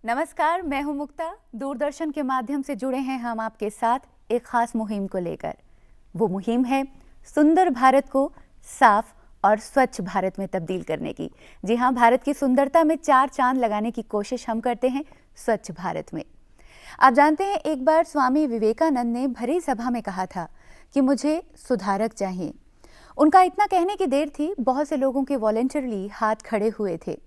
नमस्कार, मैं हूं मुक्ता। दूरदर्शन के माध्यम से जुड़े हैं हम आपके साथ एक खास मुहिम को लेकर। वो मुहिम है सुंदर भारत को साफ और स्वच्छ भारत में तब्दील करने की। जी हाँ, भारत की सुंदरता में 4 चांद लगाने की कोशिश हम करते हैं स्वच्छ भारत में। आप जानते हैं, एक बार स्वामी विवेकानंद ने भरी सभा में कहा था कि मुझे सुधारक चाहिए। उनका इतना कहने की देर थी, बहुत से लोगों के वॉलंटरली हाथ खड़े हुए थे।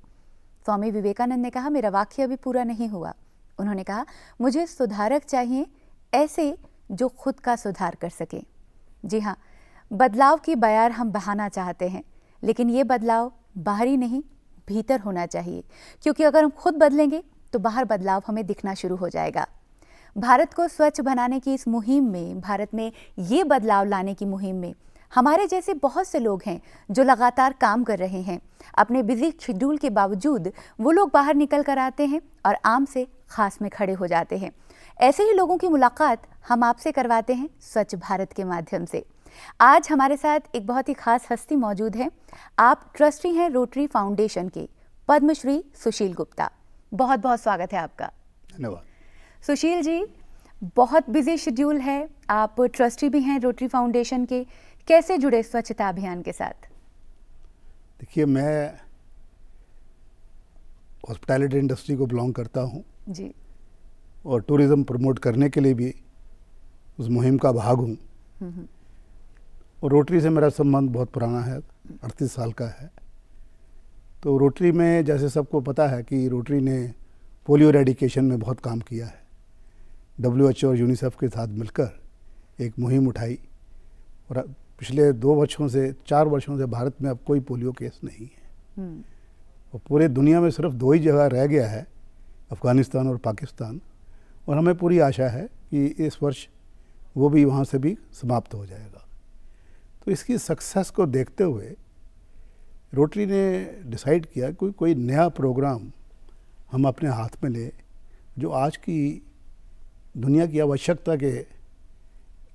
स्वामी विवेकानंद ने कहा, मेरा वाक्य अभी पूरा नहीं हुआ। उन्होंने कहा, मुझे सुधारक चाहिए, ऐसे जो खुद का सुधार कर सके। जी हाँ, बदलाव की बयार हम बहाना चाहते हैं, लेकिन ये बदलाव बाहरी नहीं, भीतर होना चाहिए, क्योंकि अगर हम खुद बदलेंगे तो बाहर बदलाव हमें दिखना शुरू हो जाएगा। भारत को स्वच्छ बनाने की इस मुहिम में, भारत में ये बदलाव लाने की मुहिम में हमारे जैसे बहुत से लोग हैं जो लगातार काम कर रहे हैं। अपने बिजी शेड्यूल के बावजूद वो लोग बाहर निकल कर आते हैं और आम से खास में खड़े हो जाते हैं। ऐसे ही लोगों की मुलाकात हम आपसे करवाते हैं स्वच्छ भारत के माध्यम से। आज हमारे साथ एक बहुत ही खास हस्ती मौजूद है। आप ट्रस्टी हैं रोटरी फाउंडेशन के, पद्मश्री सुशील गुप्ता। बहुत बहुत स्वागत है आपका। धन्यवाद। सुशील जी, बहुत बिजी शेड्यूल है, आप ट्रस्टी भी हैं रोटरी फाउंडेशन के। कैसे जुड़े स्वच्छता अभियान के साथ? देखिए, मैं हॉस्पिटैलिटी इंडस्ट्री को बिलोंग करता हूँ जी, और टूरिज़्म प्रमोट करने के लिए भी उस मुहिम का भाग हूँ। और रोटरी से मेरा संबंध बहुत पुराना है, 38 साल का है। तो रोटरी में, जैसे सबको पता है कि रोटरी ने पोलियो एरेडिकेशन में बहुत काम किया है। WHO और यूनिसेफ के साथ मिलकर एक मुहिम उठाई और पिछले 4 वर्षों से भारत में अब कोई पोलियो केस नहीं है। और पूरे दुनिया में सिर्फ 2 ही जगह रह गया है, अफ़गानिस्तान और पाकिस्तान। और हमें पूरी आशा है कि इस वर्ष वो भी वहाँ से भी समाप्त हो जाएगा। तो इसकी सक्सेस को देखते हुए रोटरी ने डिसाइड किया कोई नया प्रोग्राम हम अपने हाथ में ले, जो आज की दुनिया की आवश्यकता के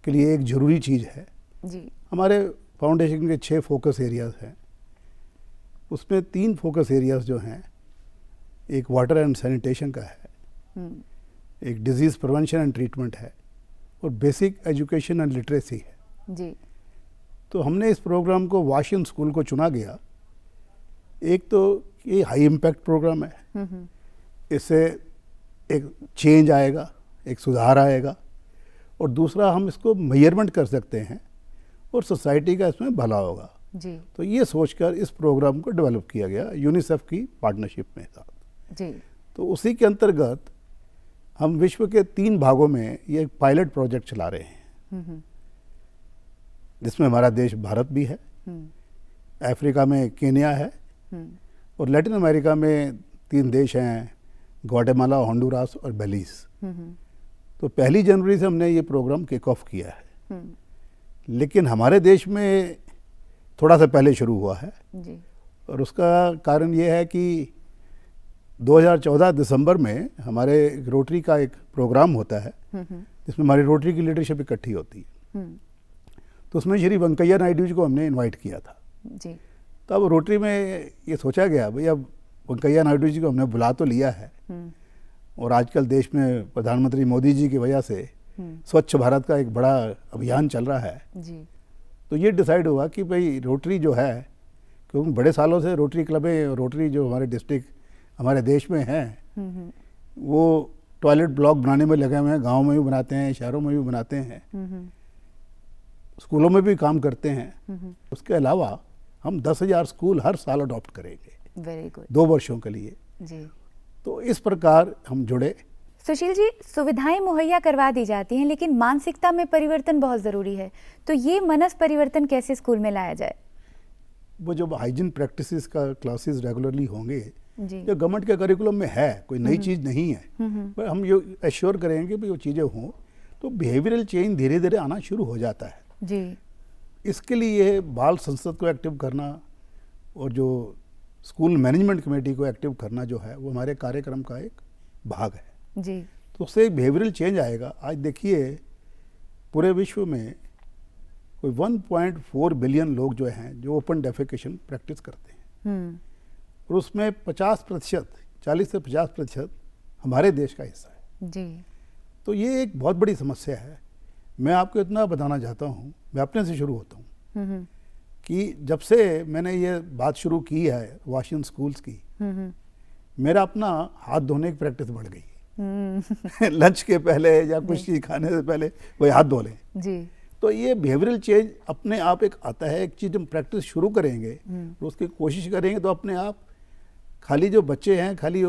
लिए एक ज़रूरी चीज़ है जी। हमारे फाउंडेशन के 6 फोकस एरियाज़ हैं। उसमें 3 फोकस एरियाज़ जो हैं, एक वाटर एंड सैनिटेशन का है, एक डिजीज़ प्रिवेंशन एंड ट्रीटमेंट है, और बेसिक एजुकेशन एंड लिटरेसी है जी। तो हमने इस प्रोग्राम को वॉश इन स्कूल को चुना गया। एक तो ये हाई इम्पैक्ट प्रोग्राम है, इससे एक चेंज आएगा, एक सुधार आएगा, और दूसरा हम इसको मेजरमेंट कर सकते हैं और सोसाइटी का इसमें भला होगा जी। तो ये सोचकर इस प्रोग्राम को डेवलप किया गया यूनिसेफ की पार्टनरशिप में साथ जी। तो उसी के अंतर्गत हम विश्व के 3 भागों में ये पायलट प्रोजेक्ट चला रहे हैं, जिसमें हमारा देश भारत भी है, अफ्रीका में केन्या है, और लैटिन अमेरिका में 3 देश हैं, ग्वाटेमाला, होंडुरास और बेलीज। तो 1 जनवरी से हमने ये प्रोग्राम किक ऑफ किया है। लेकिन हमारे देश में थोड़ा सा पहले शुरू हुआ है जी। और उसका कारण ये है कि 2014 दिसंबर में हमारे रोटरी का एक प्रोग्राम होता है जिसमें हमारी रोटरी की लीडरशिप इकट्ठी होती है। तो उसमें श्री वेंकैया नायडू जी को हमने इनवाइट किया था जी। तो अब रोटरी में ये सोचा गया, भाई अब वेंकैया नायडू जी को हमने बुला तो लिया है, और आजकल देश में प्रधानमंत्री मोदी जी की वजह से स्वच्छ भारत का एक बड़ा अभियान चल रहा है जी। तो ये डिसाइड हुआ कि भाई रोटरी जो है, क्योंकि बड़े सालों से रोटरी क्लबें, रोटरी जो हमारे डिस्ट्रिक्ट हमारे देश में हैं, वो टॉयलेट ब्लॉक बनाने में लगे हुए हैं। गाँव में भी बनाते हैं, शहरों में भी बनाते हैं, स्कूलों में भी काम करते हैं। उसके अलावा हम 10,000 स्कूल हर साल अडॉप्ट करेंगे। Very good. 2 वर्षों के लिए जी। तो इस प्रकार हम जुड़े। सुशील जी, सुविधाएं मुहैया करवा दी जाती हैं, लेकिन मानसिकता में परिवर्तन बहुत ज़रूरी है। तो ये मनस परिवर्तन कैसे स्कूल में लाया जाए? वो जो हाइजीन प्रैक्टिसेस का क्लासेस रेगुलरली होंगे, जी। जो गवर्नमेंट के करिकुलम में है, कोई नई चीज़ नहीं है, पर हम ये एश्योर करेंगे कि वो चीज़ें हों तो बिहेवियरल चेंज धीरे धीरे आना शुरू हो जाता है। जी। इसके लिए बाल संसद को एक्टिव करना और जो स्कूल मैनेजमेंट कमेटी को एक्टिव करना जो है, वो हमारे कार्यक्रम का एक भाग है जी। तो उससे एक बिहेवियरल चेंज आएगा। आज देखिए, पूरे विश्व में कोई 1.4 बिलियन लोग जो हैं जो ओपन डेफेकेशन प्रैक्टिस करते हैं, और उसमें 50%, 40 से 50% हमारे देश का हिस्सा है। जी। तो ये एक बहुत बड़ी समस्या है। मैं आपको इतना बताना चाहता हूँ, मैं अपने से शुरू होता हूँ कि जब से मैंने ये बात शुरू की है वॉशिंग स्कूल्स की, मेरा अपना हाथ धोने की प्रैक्टिस बढ़ गई। लंच के पहले या कुछ चीज़ खाने से पहले वही हाथ धो लें। जी। तो ये बिहेवियरल चेंज अपने आप एक आता है। एक चीज़ हम प्रैक्टिस शुरू करेंगे और उसकी कोशिश करेंगे तो अपने आप, खाली जो बच्चे हैं, खाली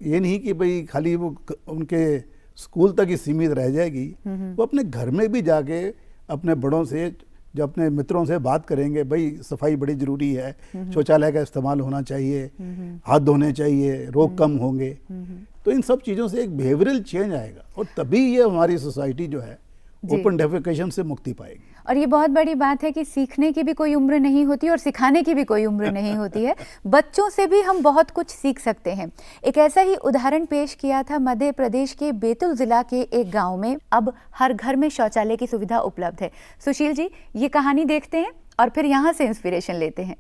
ये नहीं कि भाई खाली वो उनके स्कूल तक ही सीमित रह जाएगी, वो अपने घर में भी जाके अपने बड़ों से, जो अपने मित्रों से बात करेंगे, भाई सफाई बड़ी ज़रूरी है, शौचालय का इस्तेमाल होना चाहिए, हाथ धोने चाहिए, रोग कम होंगे। तो इन सब चीज़ों से एक बिहेवियरल चेंज आएगा और तभी ये हमारी सोसाइटी जो है ओपन डेफिकेशन से मुक्ति पाएगी। और ये बहुत बड़ी बात है कि सीखने की भी कोई उम्र नहीं होती और सिखाने की भी कोई उम्र नहीं होती है। बच्चों से भी हम बहुत कुछ सीख सकते हैं। एक ऐसा ही उदाहरण पेश किया था मध्य प्रदेश के बैतूल जिला के एक गांव में। अब हर घर में शौचालय की सुविधा उपलब्ध है। सुशील जी, ये कहानी देखते हैं और फिर यहाँ से इंस्पिरेशन लेते हैं।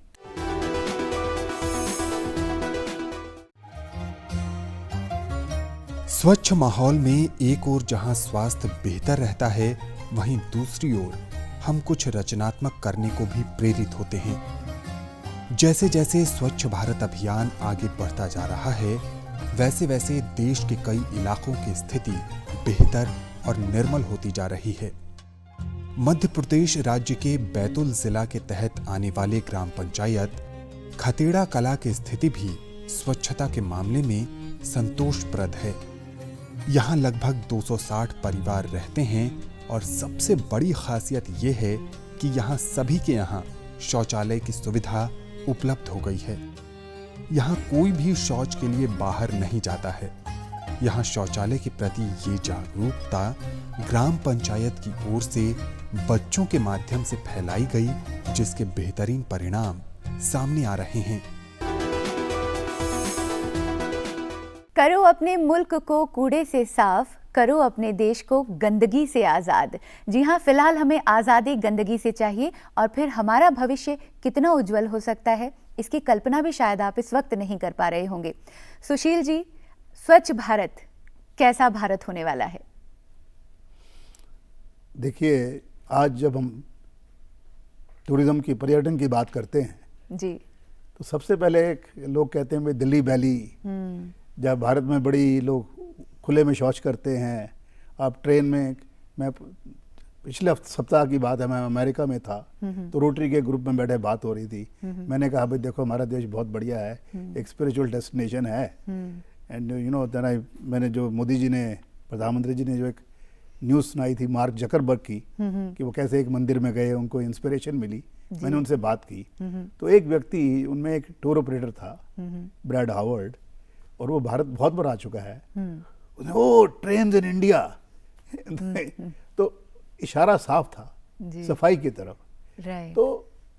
स्वच्छ माहौल में एक ओर जहां स्वास्थ्य बेहतर रहता है, वहीं दूसरी ओर हम कुछ रचनात्मक करने को भी प्रेरित होते हैं। जैसे जैसे स्वच्छ भारत अभियान आगे बढ़ता जा रहा है, वैसे वैसे देश के कई इलाकों की स्थिति बेहतर और निर्मल होती जा रही है। मध्य प्रदेश राज्य के बैतूल जिला के तहत आने वाले ग्राम पंचायत खतेड़ा कला की स्थिति भी स्वच्छता के मामले में संतोषप्रद है। यहाँ लगभग 260 परिवार रहते हैं और सबसे बड़ी खासियत ये है कि यहाँ सभी के यहाँ शौचालय की सुविधा उपलब्ध हो गई है। यहाँ कोई भी शौच के लिए बाहर नहीं जाता है। यहाँ शौचालय के प्रति ये जागरूकता ग्राम पंचायत की ओर से बच्चों के माध्यम से फैलाई गई, जिसके बेहतरीन परिणाम सामने आ रहे हैं। करो अपने मुल्क को कूड़े से साफ, करो अपने देश को गंदगी से आज़ाद। जी हाँ, फिलहाल हमें आज़ादी गंदगी से चाहिए और फिर हमारा भविष्य कितना उज्जवल हो सकता है, इसकी कल्पना भी शायद आप इस वक्त नहीं कर पा रहे होंगे। सुशील जी, स्वच्छ भारत कैसा भारत होने वाला है? देखिए, आज जब हम टूरिज्म की, पर्यटन की बात करते हैं जी, तो सबसे पहले लोग कहते हैं भाई दिल्ली वैली, जब भारत में बड़ी लोग खुले में शौच करते हैं। आप ट्रेन में, मैं पिछले सप्ताह की बात है, मैं अमेरिका में था, तो रोटरी के ग्रुप में बैठे बात हो रही थी। मैंने कहा भाई देखो, हमारा देश बहुत बढ़िया है, एक स्पिरिचुअल डेस्टिनेशन है। एंड यू नो मैंने जो मोदी जी ने, प्रधानमंत्री जी ने जो एक न्यूज़ सुनाई थी मार्क जकरबर्ग की, कि वो कैसे एक मंदिर में गए, उनको इंस्पिरेशन मिली। मैंने उनसे बात की तो एक व्यक्ति, उनमें एक टूर ऑपरेटर था, ब्रैड हावर्ड, और वो भारत बहुत बार आ चुका है। ओ ट्रेन्स इन इंडिया, तो इशारा साफ था सफाई की तरफ। तो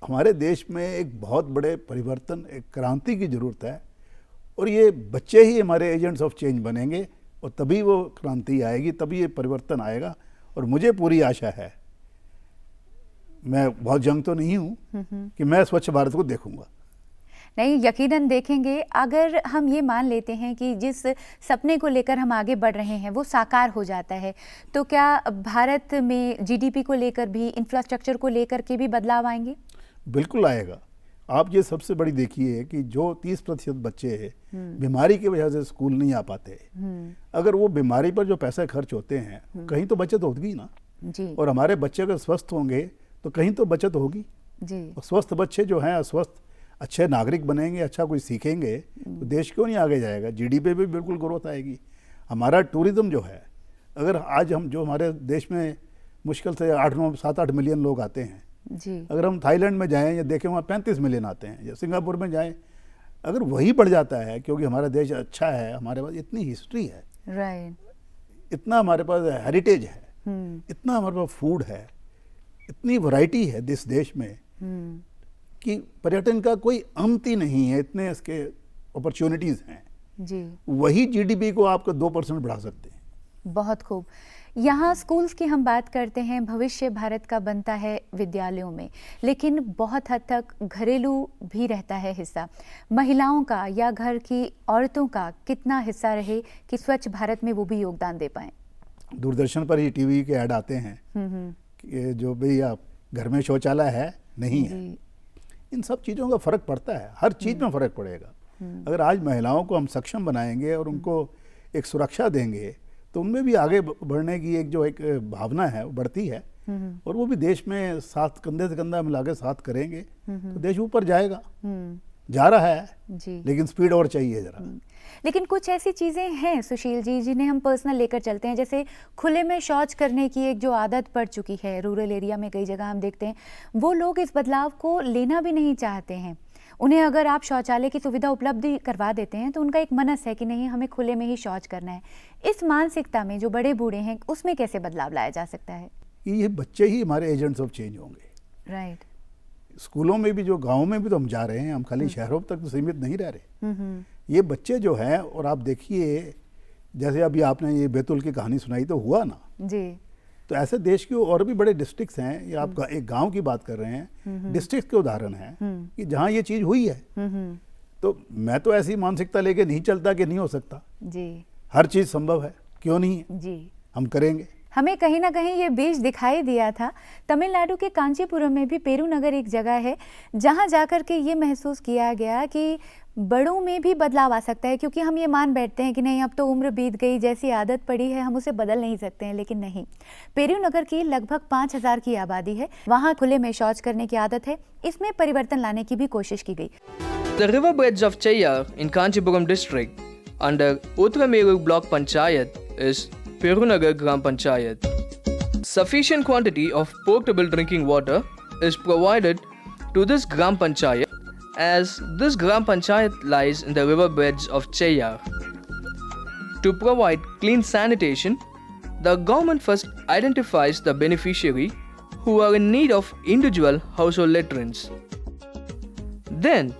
हमारे देश में एक बहुत बड़े परिवर्तन, एक क्रांति की जरूरत है और ये बच्चे ही हमारे एजेंट्स ऑफ चेंज बनेंगे और तभी वो क्रांति आएगी, तभी ये परिवर्तन आएगा। और मुझे पूरी आशा है, मैं बहुत जंग तो नहीं हूँ कि मैं स्वच्छ भारत को देखूंगा। नहीं, यकीनन देखेंगे। अगर हम ये मान लेते हैं कि जिस सपने को लेकर हम आगे बढ़ रहे हैं वो साकार हो जाता है, तो क्या भारत में जीडीपी को लेकर भी, इंफ्रास्ट्रक्चर को लेकर के भी बदलाव आएंगे? बिल्कुल आएगा। आप ये सबसे बड़ी देखिए कि जो 30% बच्चे बीमारी की वजह से स्कूल नहीं आ पाते, अगर वो बीमारी पर जो पैसे खर्च होते हैं, कहीं तो बचत होगी ना जी। और हमारे बच्चे अगर स्वस्थ होंगे तो कहीं तो बचत होगी जी। और स्वस्थ बच्चे जो हैं, स्वस्थ अच्छे नागरिक बनेंगे, अच्छा कुछ सीखेंगे, तो देश क्यों नहीं आगे जाएगा? जीडीपी भी बिल्कुल ग्रोथ आएगी। हमारा टूरिज्म जो है, अगर आज हम, जो हमारे देश में मुश्किल से 7-8 मिलियन लोग आते हैं जी, अगर हम थाईलैंड में जाएं या देखें वहाँ 35 मिलियन आते हैं, या सिंगापुर में जाएं, अगर वही बढ़ जाता है, क्योंकि हमारा देश अच्छा है, हमारे पास इतनी हिस्ट्री है, राइट, इतना हमारे पास हेरिटेज है, इतना हमारे पास फूड है, इतनी वैरायटी है इस देश में कि पर्यटन का कोई अंत ही नहीं है, इतने इसके अपॉर्चुनिटीज़ हैं जी। वही जीडीपी को आपका 2% बढ़ा सकते हैं। बहुत खूब। यहाँ स्कूल्स की हम बात करते हैं, भविष्य भारत का बनता है विद्यालयों में, लेकिन बहुत हद तक घरेलू भी रहता है हिस्सा। महिलाओं का या घर की औरतों का कितना हिस्सा रहे कि स्वच्छ भारत में वो भी योगदान दे पाएं? दूरदर्शन पर ही टीवी के ऐड आते हैं कि जो भाई आप घर में शौचालय है नहीं है। इन सब चीज़ों का फ़र्क पड़ता है, हर चीज़ में फ़र्क पड़ेगा। अगर आज महिलाओं को हम सक्षम बनाएंगे और उनको एक सुरक्षा देंगे तो उनमें भी आगे बढ़ने की एक भावना है वो बढ़ती है, और वो भी देश में साथ कंधे से कंधा मिला के साथ करेंगे तो देश ऊपर जाएगा, जा रहा है जी। लेकिन स्पीड और चाहिए जरा। लेकिन कुछ ऐसी चीज़ें हैं सुशील जी जिन्हें हम पर्सनल लेकर चलते हैं, जैसे खुले में शौच करने की एक जो आदत पड़ चुकी है रूरल एरिया में, कई जगह हम देखते हैं वो लोग इस बदलाव को लेना भी नहीं चाहते हैं। उन्हें अगर आप शौचालय की सुविधा उपलब्ध करवा देते हैं तो उनका एक मनस है कि नहीं, हमें खुले में ही शौच करना है। इस मानसिकता में जो बड़े बूढ़े हैं उसमें कैसे बदलाव लाया जा सकता है? ये बच्चे ही हमारे एजेंट्स ऑफ चेंज होंगे। राइट। स्कूलों में भी, जो गाँव में भी तो हम जा रहे हैं, हम खाली शहरों तक तो सीमित नहीं रह रहे। ये बच्चे जो हैं, और आप देखिए जैसे अभी आपने ये बैतूल की कहानी सुनाई तो हुआ ना जी। तो ऐसे देश के और भी बड़े डिस्ट्रिक्ट्स हैं, या आप एक गांव की बात कर रहे हैं, डिस्ट्रिक्ट के उदाहरण हैं कि जहां ये चीज हुई है। तो मैं तो ऐसी मानसिकता लेके नहीं चलता कि नहीं हो सकता जी। हर चीज संभव है, क्यों नहीं है, जी। हम करेंगे। हमें कहीं ना कहीं ये बीज दिखाई दिया था। तमिलनाडु के कांचीपुरम में भी पेरूनगर एक जगह है जहां जाकर के ये महसूस किया गया कि बड़ों में भी बदलाव आ सकता है, क्योंकि हम ये मान बैठते हैं कि नहीं अब तो उम्र बीत गई, जैसी आदत पड़ी है हम उसे बदल नहीं सकते हैं, लेकिन नहीं। पेरूनगर की लगभग 5000 की आबादी है, वहाँ खुले में शौच करने की आदत है, इसमें परिवर्तन लाने की भी कोशिश की गई। The river beds of Cheyyar in Kanchipuram district under Uttarameru block panchayat is Perunagar Gram Panchayat. Sufficient quantity of potable drinking water is provided to this Gram Panchayat, as this Gram Panchayat lies in the river beds of Cheyyar. To provide clean sanitation, the government first identifies the beneficiary who are in need of individual household latrines. Then,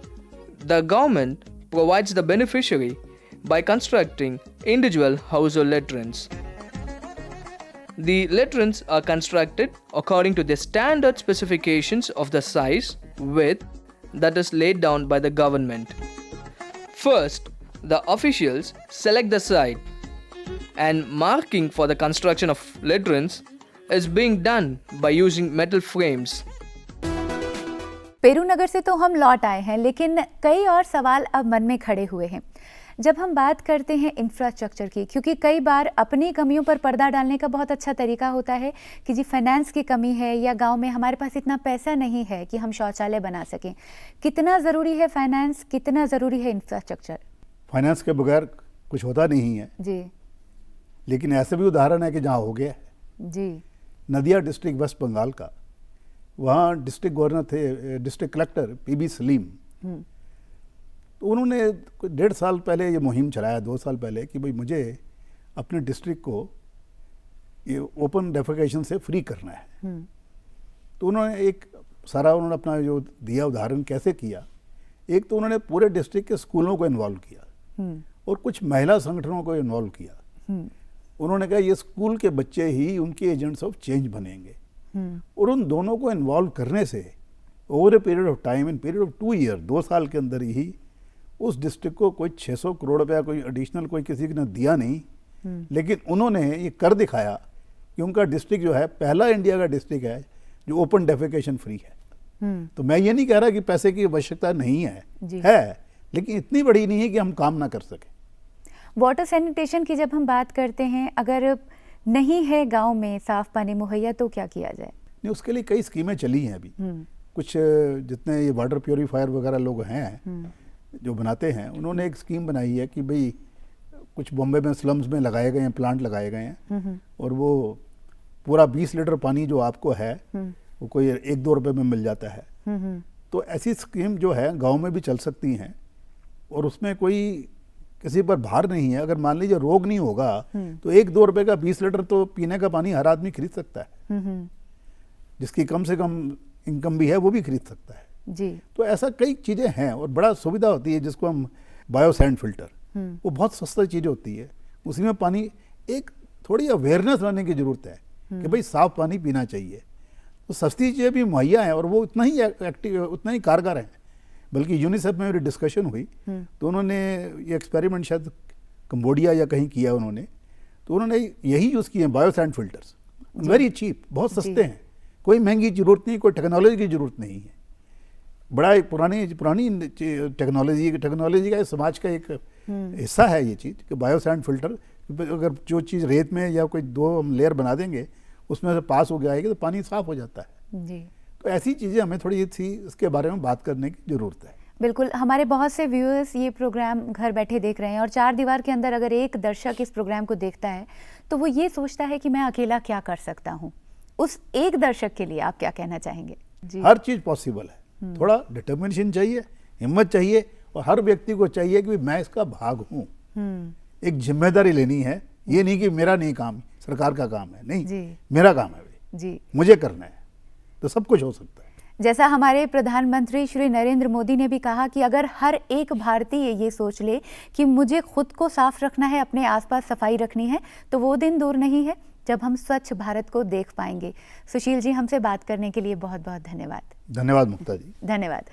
the government provides the beneficiary by constructing individual household latrines. The latrines are constructed according to the standard specifications of the size, width that is laid down by the government. First, the officials select the site, and marking for the construction of latrines is being done by using metal frames. पेरूनगर से तो हम लौट आए हैं, लेकिन कई और सवाल अब मन में खड़े हुए हैं जब हम बात करते हैं इंफ्रास्ट्रक्चर की, क्योंकि कई बार अपनी कमियों पर पर्दा डालने का बहुत अच्छा तरीका होता है कि जी फाइनेंस की कमी है या गांव में हमारे पास इतना पैसा नहीं है कि हम शौचालय बना सकें। कितना ज़रूरी है फाइनेंस, कितना ज़रूरी है इंफ्रास्ट्रक्चर? फाइनेंस के बगैर कुछ होता नहीं है जी। लेकिन ऐसे भी उदाहरण है कि जहाँ हो गया है। जी। नदिया डिस्ट्रिक्ट वेस्ट बंगाल का, वहाँ डिस्ट्रिक्ट गवर्नर थे, डिस्ट्रिक्ट कलेक्टर पीबी सलीम। तो उन्होंने 1.5 साल पहले ये मुहिम चलाया, 2 साल पहले, कि भाई मुझे अपने डिस्ट्रिक्ट को ये ओपन डेफिकेशन से फ्री करना है। तो उन्होंने एक सारा अपना जो दिया उदाहरण कैसे किया, एक तो उन्होंने पूरे डिस्ट्रिक्ट के स्कूलों को इन्वॉल्व किया और कुछ महिला संगठनों को इन्वॉल्व किया। उन्होंने कहा ये स्कूल के बच्चे ही उनके एजेंट्स ऑफ चेंज बनेंगे, और उन दोनों को इन्वॉल्व करने से over a period of time, in period of 2 year, 2 साल के अंदर ही उस डिस्ट्रिक्ट को कोई 600 करोड़ रुपया कोई एडिशनल कोई किसी ने दिया नहीं, लेकिन उन्होंने ये कर दिखाया कि उनका डिस्ट्रिक्ट जो है पहला इंडिया का डिस्ट्रिक्ट है जो ओपन डेफिकेशन फ्री है। तो मैं ये नहीं कह रहा कि पैसे की आवश्यकता नहीं है, लेकिन इतनी बड़ी नहीं है कि हम काम ना कर सकें। वाटर सैनिटेशन की जब हम बात करते हैं, अगर नहीं है गांव में साफ पानी मुहैया तो क्या किया जाए? नहीं, उसके लिए कई स्कीमें चली हैं अभी। कुछ जितने ये वाटर प्योरीफायर वगैरह लोग हैं जो बनाते हैं, उन्होंने एक स्कीम बनाई है कि भाई कुछ बॉम्बे में स्लम्स में लगाए गए हैं, प्लांट लगाए गए हैं, और वो पूरा 20 लीटर पानी जो आपको है वो कोई 1-2 रुपए में मिल जाता है। तो ऐसी स्कीम जो है गांव में भी चल सकती हैं, और उसमें कोई किसी पर भार नहीं है। अगर मान लीजिए रोग नहीं होगा तो 1-2 रुपए का 20 लीटर तो पीने का पानी हर आदमी खरीद सकता है, जिसकी कम से कम इनकम भी है वो भी खरीद सकता है जी। तो ऐसा कई चीज़ें हैं, और बड़ा सुविधा होती है जिसको हम बायो सैंड फिल्टर, वो बहुत सस्ता चीज़ होती है, उसी में पानी एक थोड़ी अवेयरनेस लाने की ज़रूरत है कि भाई साफ पानी पीना चाहिए। तो सस्ती चीज़ें भी मुहैया हैं और वो उतना ही एक्टिव, उतना ही कारगर है। बल्कि यूनिसेफ में मेरी डिस्कशन हुई तो उन्होंने ये एक्सपेरिमेंट शायद कंबोडिया या कहीं किया उन्होंने, तो उन्होंने यही यूज़ किए हैं बायोसैंड फिल्टर्स, वेरी चीप, बहुत सस्ते हैं, कोई महंगी ज़रूरत नहीं, कोई टेक्नोलॉजी की ज़रूरत नहीं है। बड़ा एक पुरानी टेक्नोलॉजी का समाज का एक हिस्सा है ये चीज़ कि बायोसैंड फिल्टर, अगर जो चीज़ रेत में या कोई 2 हम लेयर बना देंगे उसमें से पास हो जाएगी तो पानी साफ हो जाता है जी। तो ऐसी चीज़ें हमें थोड़ी सी इसके बारे में बात करने की ज़रूरत है। बिल्कुल, हमारे बहुत से व्यूअर्स ये प्रोग्राम घर बैठे देख रहे हैं और 4 दीवार के अंदर अगर एक दर्शक इस प्रोग्राम को देखता है तो वो ये सोचता है कि मैं अकेला क्या कर सकता हूँ। उस एक दर्शक के लिए आप क्या कहना चाहेंगे? जी। हर चीज़ पॉसिबल है, थोड़ा डिटर्मिनेशन चाहिए, हिम्मत चाहिए और हर व्यक्ति को चाहिए कि मैं इसका भाग हूँ। एक जिम्मेदारी लेनी है, ये नहीं कि मेरा नहीं काम, सरकार का काम है, नहीं जी। मेरा काम है भाई, जी। मुझे करना है, तो सब कुछ हो सकता है। जैसा हमारे प्रधानमंत्री श्री नरेंद्र मोदी ने भी कहा कि अगर हर एक भारतीय ये सोच ले कि मुझे खुद को साफ रखना है, अपने आसपास सफाई रखनी है, तो वो दिन दूर नहीं है जब हम स्वच्छ भारत को देख पाएंगे। सुशील जी, हमसे बात करने के लिए बहुत बहुत धन्यवाद। धन्यवाद मुक्ता जी। धन्यवाद।